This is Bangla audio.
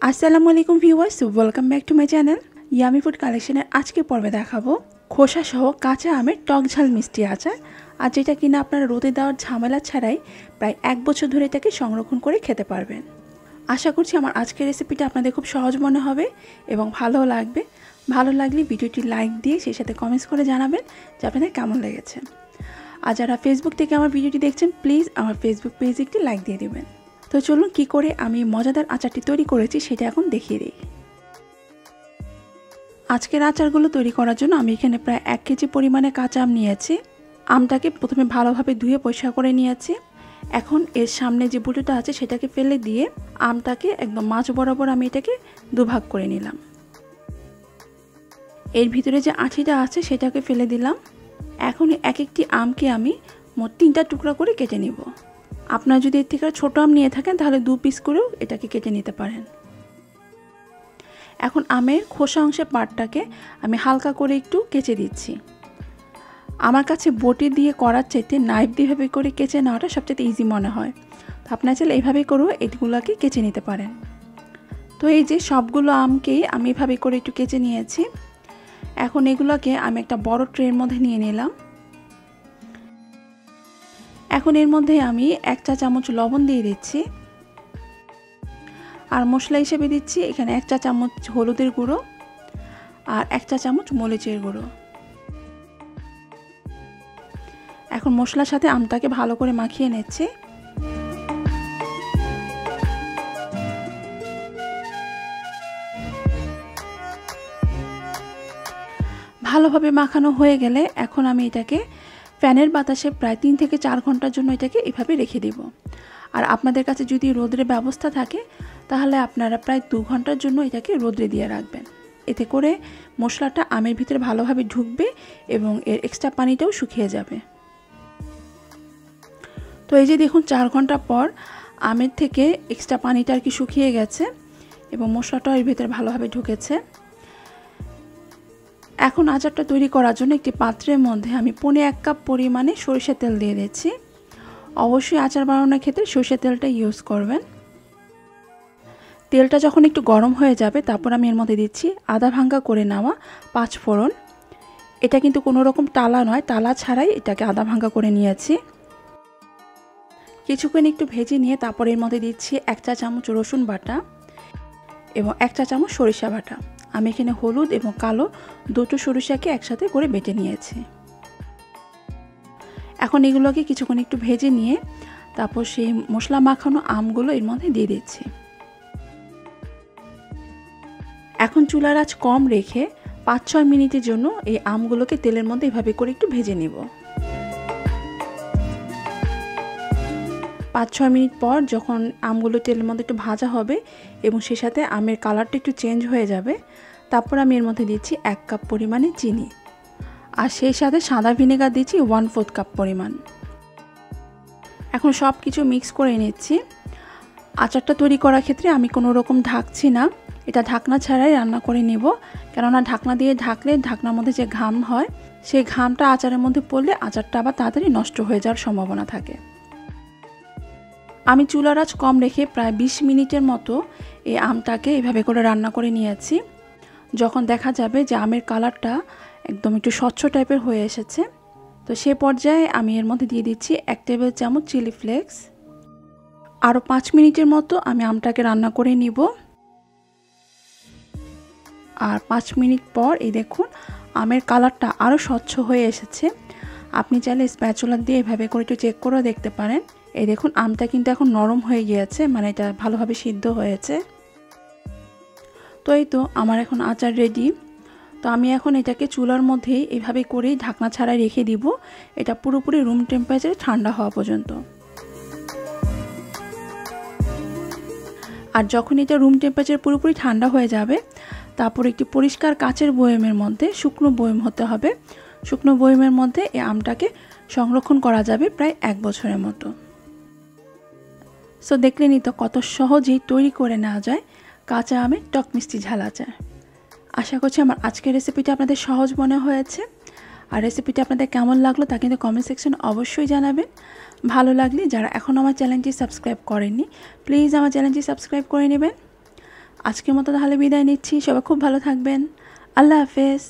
আসসালামু আলাইকুম viewers, welcome back to my channel yummy food কালেকশনের আজকে পর্বে দেখাবো খোসা সহ কাঁচা আমের টক ঝাল মিষ্টি আচার। আর যেটা কিনা আপনারা রোদে দেওয়ার ঝামেলা ছাড়াই প্রায় 1 বছর ধরে এটাকে সংরক্ষণ করে খেতে পারবেন। আশা করছি আমার আজকের রেসিপিটা আপনাদের খুব সহজ মনে হবে এবং ভালোও লাগবে। ভালো লাগলে ভিডিওটি লাইক দিয়ে সেই সাথে কমেন্টস করে জানাবেন যে আপনাদের কেমন লেগেছে। আর যারা ফেসবুক থেকে আমার ভিডিওটি দেখছেন প্লিজ আমার ফেসবুক পেজে একটি লাইক দিয়ে দেবেন। তো চলুন কি করে আমি মজাদার আচারটি তৈরি করেছি সেটা এখন দেখিয়ে দিই। আজকের আচারগুলো তৈরি করার জন্য আমি এখানে প্রায় 1 কেজি পরিমাণে কাঁচা আম নিয়েছি। আমটাকে প্রথমে ভালোভাবে ধুয়ে পরিষ্কার করে নিয়েছি। এখন এর সামনে যে বুটোটা আছে সেটাকে ফেলে দিয়ে আমটাকে একদম মাঝ বরাবর আমি এটাকে দুভাগ করে নিলাম। এর ভিতরে যে আঠিটা আছে সেটাকে ফেলে দিলাম। এখন এক একটি আমকে আমি মোট 3টা টুকরা করে কেটে নিব। আপনারা যদি এর থেকে ছোট আম নিয়ে থাকেন তাহলে 2 পিস করেও এটাকে কেটে নিতে পারেন। এখন আমের খোসা অংশের পার্টটাকে আমি হালকা করে একটু কেচে দিচ্ছি। আমার কাছে বটি দিয়ে করার চাইতে নাইফ দিয়ে ভাবে করে কেচে নেওয়াটা সবচেয়ে ইজি মনে হয়। তো আপনারা চাইলে এইভাবে করেও এগুলোকে কেচে নিতে পারেন। তো এই যে সবগুলো আমকেই আমি এভাবে করে একটু কেচে নিয়েছি। এখন এগুলোকে আমি একটা বড় ট্রের মধ্যে নিয়ে নিলাম। এখন এর মধ্যে আমি 1 চা চামচ লবণ দিয়ে দিচ্ছি। আর মশলা হিসেবে দিচ্ছি এখানে 1 চা চামচ হলুদের গুঁড়ো আর 1 চা চামচ মরিচের গুঁড়ো। এখন মশলার সাথে আমটাকে ভালো করে মাখিয়ে নিচ্ছি। ভালোভাবে মাখানো হয়ে গেলে এখন আমি এটাকে ফ্যানের বাতাসে প্রায় 3 থেকে 4 ঘন্টার জন্য এটাকে এভাবে রেখে দেব। আর আপনাদের কাছে যদি রোদ্রের ব্যবস্থা থাকে তাহলে আপনারা প্রায় 2 ঘন্টার জন্য এটাকে রোদ্রে দিয়ে রাখবেন। এতে করে মশলাটা আমের ভিতরে ভালোভাবে ঢুকবে এবং এর এক্সট্রা পানিটাও শুকিয়ে যাবে। তো এই যে দেখুন 4 ঘন্টা পর আমের থেকে এক্সট্রা পানিটা আর কি শুকিয়ে গেছে এবং মশলাটাও এর ভিতরে ভালোভাবে ঢুকেছে। এখন আচারটা তৈরি করার জন্য একটি পাত্রের মধ্যে আমি 1.5 কাপ পরিমাণে সরিষার তেল দিয়ে দিচ্ছি। অবশ্যই আচার বানানোর ক্ষেত্রে সরিষার তেলটা ইউজ করবেন। তেলটা যখন একটু গরম হয়ে যাবে তারপর আমি এর মধ্যে দিচ্ছি আদা ভাঙ্গা করে নেওয়া 5 ফোড়ন। এটা কিন্তু কোনো রকম টালা নয়, টালা ছাড়াই এটাকে আদা ভাঙ্গা করে নিয়েছি। কিছুক্ষণ একটু ভেজে নিয়ে তারপর এর মধ্যে দিচ্ছি 1 চা চামচ রসুন বাটা এবং 1 চা চামচ সরিষা বাটা। আমি এখানে হলুদ এবং কালো দুটো সরিষাকে একসাথে করে বেটে নিয়েছি। এখন এগুলোকে কিছুক্ষণ একটু ভেজে নিয়ে তারপর সেই মশলা মাখানো আমগুলো এর মধ্যে দিয়ে দিচ্ছি। এখন চুলার আঁচ কম রেখে 5-6 মিনিটের জন্য এই আমগুলোকে তেলের মধ্যে এভাবে করে একটু ভেজে নেব। 5-6 মিনিট পর যখন আমগুলো তেলের মধ্যে একটু ভাজা হবে এবং সেই সাথে আমের কালারটা একটু চেঞ্জ হয়ে যাবে তারপর আমি এর মধ্যে দিচ্ছি 1 কাপ পরিমাণে চিনি আর সেই সাথে সাদা ভিনেগার দিচ্ছি 1/4 কাপ পরিমাণ। এখন সব কিছু মিক্স করে নিচ্ছি। আচারটা তৈরি করার ক্ষেত্রে আমি কোনো রকম ঢাকছি না, এটা ঢাকনা ছাড়াই রান্না করে নেব। কেননা ঢাকনা দিয়ে ঢাকলে ঢাকনার মধ্যে যে ঘাম হয় সেই ঘামটা আচারের মধ্যে পড়লে আচারটা আবার তাড়াতাড়ি নষ্ট হয়ে যাওয়ার সম্ভাবনা থাকে। আমি চুলার আঁচ কম রেখে প্রায় 20 মিনিটের মতো এই আমটাকে এভাবে করে রান্না করে নিয়েছি। যখন দেখা যাবে যে আমের কালারটা একদম একটু স্বচ্ছ টাইপের হয়ে এসেছে তো সে পর্যায়ে আমি এর মধ্যে দিয়ে দিচ্ছি 1 টেবিল চামচ চিলি ফ্লেক্স। আরও 5 মিনিটের মতো আমি আমটাকে রান্না করে নিব। আর 5 মিনিট পর এই দেখুন আমের কালারটা আরও স্বচ্ছ হয়ে এসেছে। আপনি চাইলে স্প্যাচুলা দিয়ে এভাবে করে একটু চেক করে দেখতে পারেন। এই দেখুন আমটা কিন্তু এখন নরম হয়ে গিয়েছে, মানে এটা ভালোভাবে সিদ্ধ হয়েছে। তো এই তো আমার এখন আচার রেডি। তো আমি এখন এটাকে চুলার মধ্যেই এভাবে করেই ঢাকনা ছাড়াই রেখে দিব, এটা পুরোপুরি রুম টেম্পারেচারে ঠান্ডা হওয়া পর্যন্ত। আর যখন এটা রুম টেম্পারেচার পুরোপুরি ঠান্ডা হয়ে যাবে তারপর একটি পরিষ্কার কাচের বয়মের মধ্যে, শুকনো বয়ম হতে হবে, শুকনো বয়মের মধ্যে এই আমটাকে সংরক্ষণ করা যাবে প্রায় 1 বছরের মতো। সো দেখলেনই তো কত সহজেই তৈরি করে নেওয়া যায় কাঁচা আমের টক মিষ্টি ঝাল আচার। আশা করছি আমার আজকের রেসিপিটা আপনাদের সহজ মনে হয়েছে। আর রেসিপিটা আপনাদের কেমন লাগলো তা কিন্তু কমেন্ট সেকশন অবশ্যই জানাবেন। ভালো লাগলে যারা এখনও আমার চ্যানেলটি সাবস্ক্রাইব করেননি প্লিজ আমার চ্যানেলটি সাবস্ক্রাইব করে নেবেন। আজকের মতো তাহলে বিদায় নিচ্ছি। সবাই খুব ভালো থাকবেন। আল্লাহ হাফেজ।